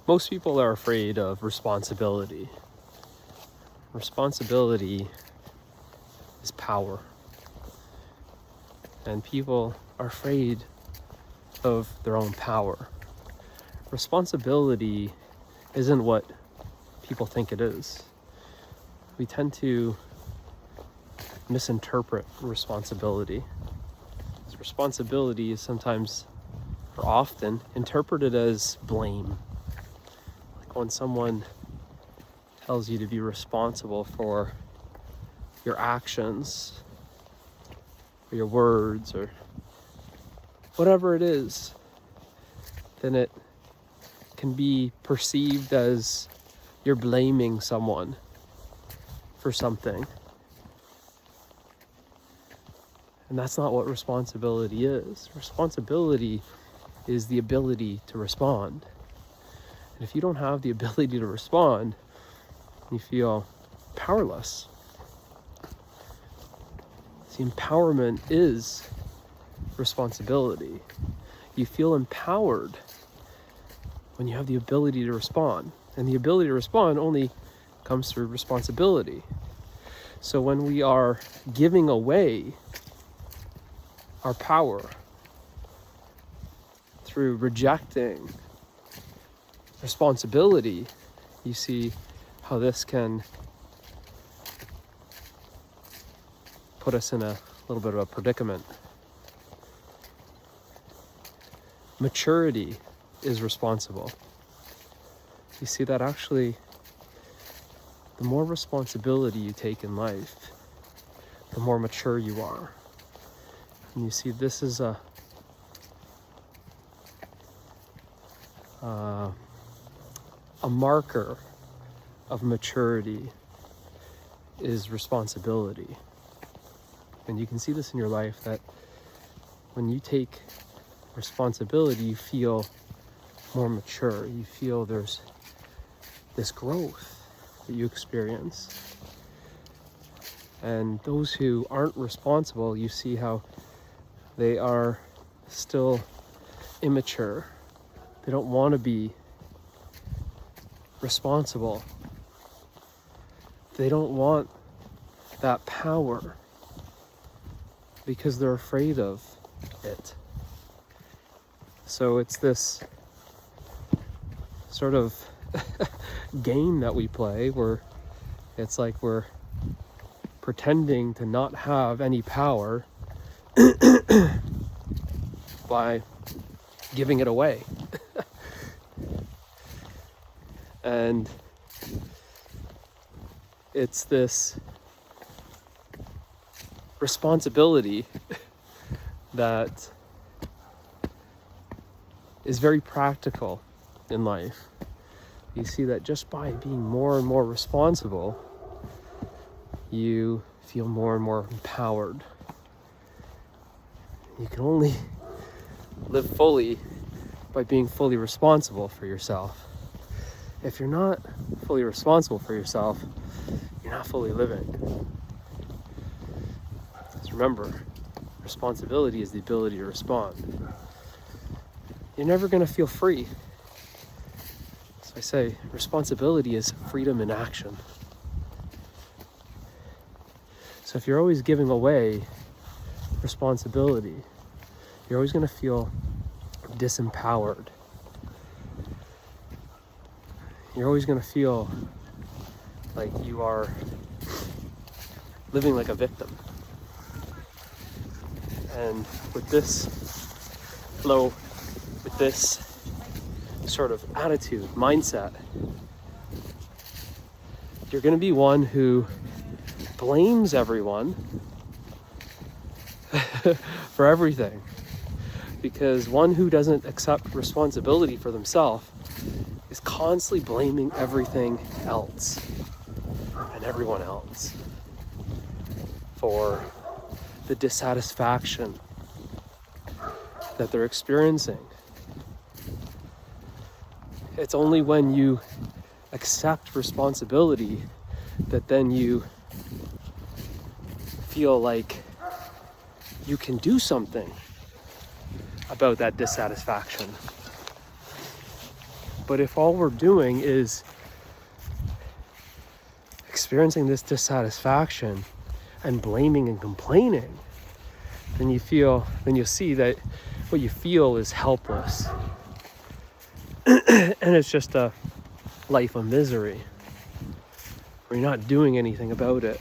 Most people are afraid of responsibility. Responsibility is power. And people are afraid of their own power. Responsibility isn't what people think it is. We tend to misinterpret responsibility. Responsibility is sometimes, or often, interpreted as blame. Like when someone tells you to be responsible for your actions, or your words, or whatever it is, then it can be perceived as you're blaming someone for something. And that's not what responsibility is. Responsibility is the ability to respond. And if you don't have the ability to respond, you feel powerless. See, empowerment is responsibility. You feel empowered when you have the ability to respond. And the ability to respond only comes through responsibility. So when we are giving away our power through rejecting responsibility, you see how this can put us in a little bit of a predicament. Maturity is responsible. You see that actually, the more responsibility you take in life, the more mature you are. And you see, this is a marker of maturity is responsibility. And you can see this in your life, that when you take responsibility, you feel more mature. You feel there's this growth that you experience. And those who aren't responsible, you see how they are still immature. They don't want to be responsible. They don't want that power because they're afraid of it. So it's this sort of game that we play where it's like we're pretending to not have any power by giving it away. And it's this responsibility that is very practical in life. You see that just by being more and more responsible, you feel more and more empowered. You can only live fully by being fully responsible for yourself. If you're not fully responsible for yourself, you're not fully living. Just remember, responsibility is the ability to respond. You're never going to feel free. So I say, responsibility is freedom in action. So if you're always giving away responsibility, you're always going to feel disempowered. You're always going to feel like you are living like a victim. And with this flow, with this sort of attitude, mindset, you're going to be one who blames everyone for everything. Because one who doesn't accept responsibility for themselves is constantly blaming everything else and everyone else for the dissatisfaction that they're experiencing. It's only when you accept responsibility that then you feel like you can do something about that dissatisfaction. But if all we're doing is experiencing this dissatisfaction and blaming and complaining, then you'll see that what you feel is helpless. And it's just a life of misery where you're not doing anything about it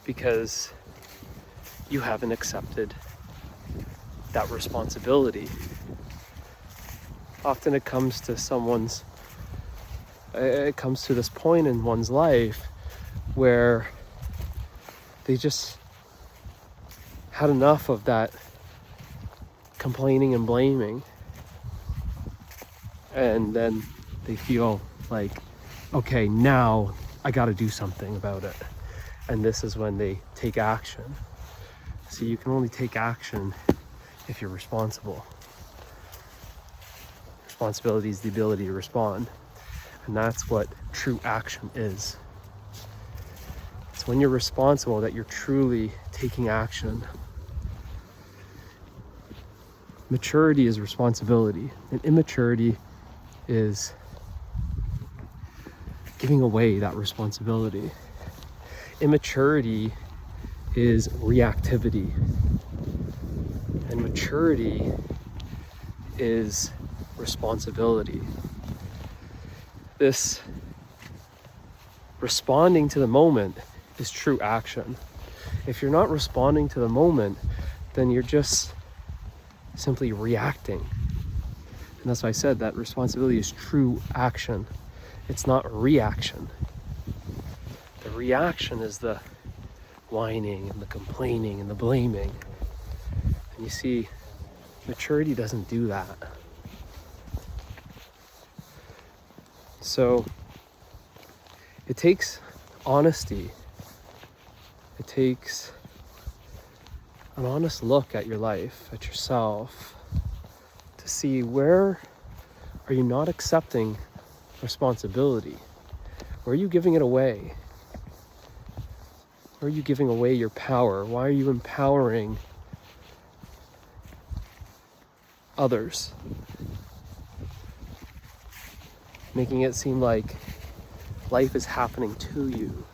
because you haven't accepted that responsibility. Often it comes to this point in one's life where they just had enough of that complaining and blaming, and then they feel like, okay, now I got to do something about it. And this is when they take action. So you can only take action if you're responsible. Responsibility is the ability to respond. And that's what true action is. It's when you're responsible that you're truly taking action. Maturity is responsibility, and immaturity is giving away that responsibility. Immaturity is reactivity, and maturity is responsibility. This responding to the moment is true action. If you're not responding to the moment, then you're just simply reacting. And that's why I said that responsibility is true action. It's not reaction. The reaction is the whining and the complaining and the blaming. And you see, maturity doesn't do that. So it takes honesty. It takes an honest look at your life, at yourself, to see where are you not accepting responsibility? Where are you giving it away? Where are you giving away your power? Why are you empowering others? Making it seem like life is happening to you.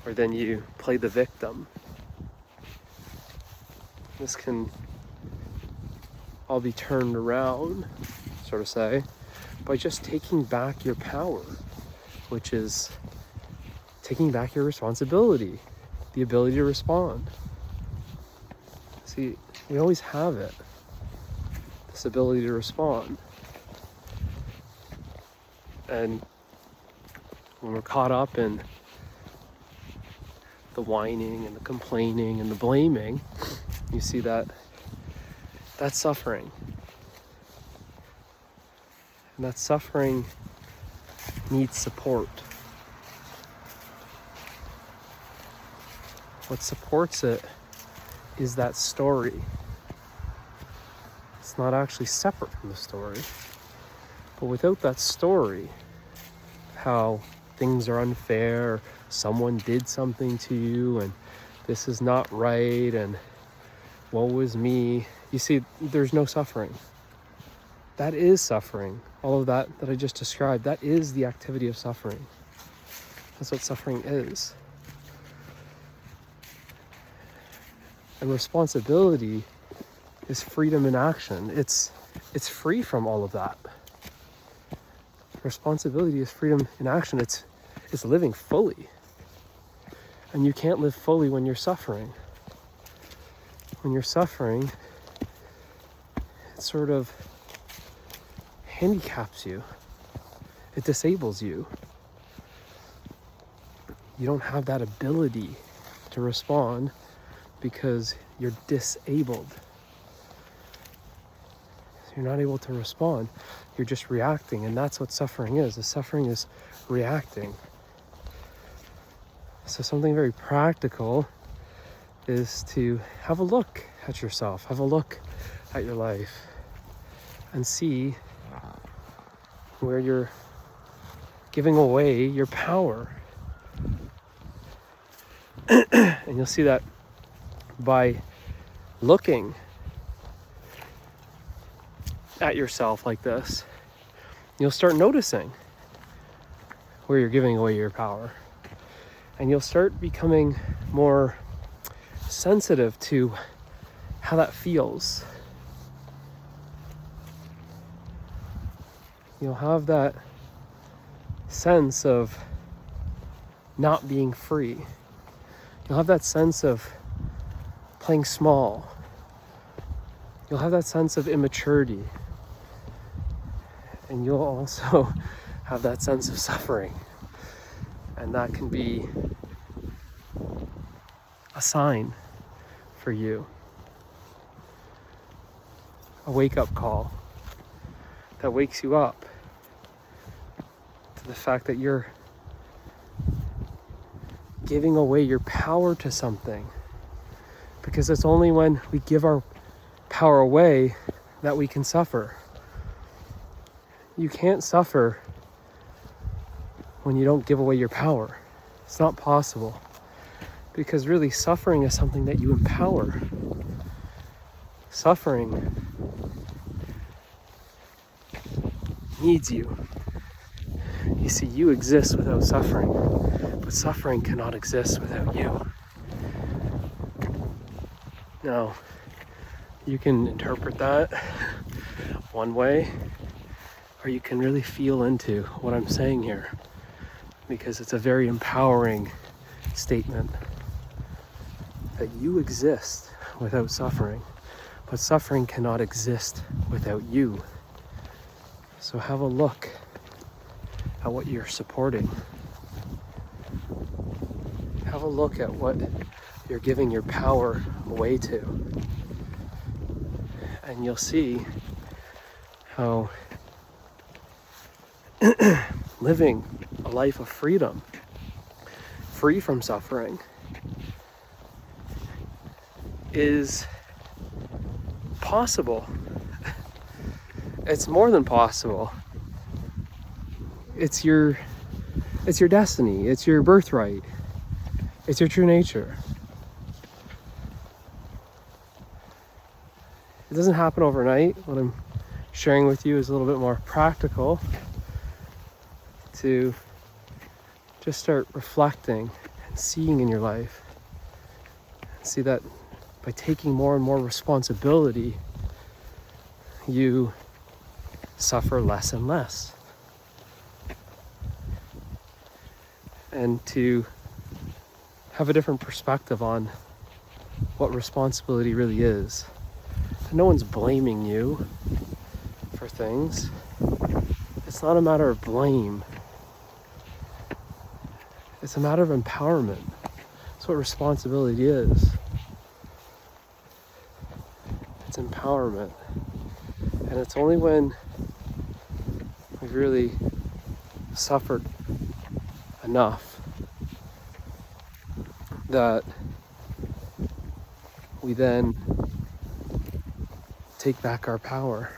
Or then you play the victim. This can all be turned around, so to say, by just taking back your power, which is taking back your responsibility, the ability to respond. See, we always have it, this ability to respond. And when we're caught up in the whining and the complaining and the blaming, you see that that's suffering. And that suffering needs support. What supports it is that story. It's not actually separate from the story. But without that story, how things are unfair, someone did something to you, and this is not right, and woe is me. You see, there's no suffering. That is suffering. All of that I just described, that is the activity of suffering. That's what suffering is. And responsibility is freedom in action. It's free from all of that. Responsibility is freedom in action. It's living fully. And you can't live fully when you're suffering. When you're suffering, it sort of handicaps you. It disables you. You don't have that ability to respond because you're disabled. You're not able to respond. You're just reacting, and that's what suffering is. The suffering is reacting. So something very practical is to have a look at yourself, have a look at your life, and see where you're giving away your power. And you'll see that by looking at yourself like this, you'll start noticing where you're giving away your power. And you'll start becoming more sensitive to how that feels. You'll have that sense of not being free. You'll have that sense of playing small. You'll have that sense of immaturity. And you'll also have that sense of suffering. And that can be a sign for you. A wake-up call that wakes you up to the fact that you're giving away your power to something. Because it's only when we give our power away that we can suffer. You can't suffer when you don't give away your power. It's not possible. Because really, suffering is something that you empower. Suffering needs you. You see, you exist without suffering, but suffering cannot exist without you. Now, you can interpret that one way, or you can really feel into what I'm saying here, because it's a very empowering statement that you exist without suffering, but suffering cannot exist without you. So have a look at what you're supporting. Have a look at what you're giving your power away to. And you'll see how living a life of freedom, free from suffering, is possible. It's more than possible. It's your destiny. It's your birthright. It's your true nature. It doesn't happen overnight. What I'm sharing with you is a little bit more practical, to just start reflecting and seeing in your life. See that by taking more and more responsibility, you suffer less and less. And to have a different perspective on what responsibility really is. And no one's blaming you for things. It's not a matter of blame. It's a matter of empowerment. That's what responsibility is. It's empowerment. And it's only when we've really suffered enough that we then take back our power.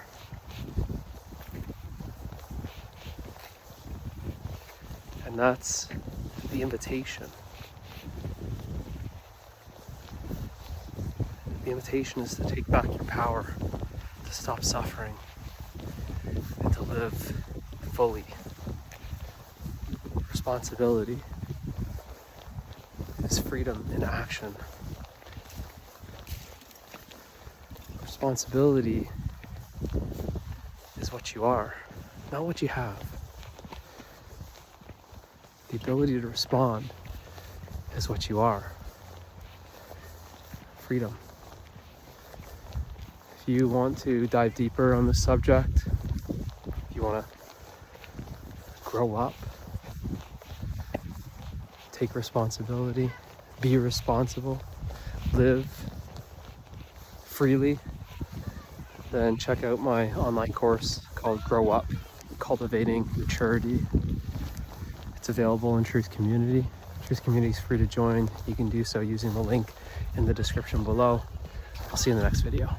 And that's the invitation. The invitation is to take back your power, to stop suffering, and to live fully. Responsibility is freedom in action. Responsibility is what you are, not what you have. The ability to respond is what you are. Freedom. If you want to dive deeper on this subject, if you want to grow up, take responsibility, be responsible, live freely, then check out my online course called Grow Up, Cultivating Maturity. It's available in Truth Community. Truth Community is free to join. You can do so using the link in the description below. I'll see you in the next video.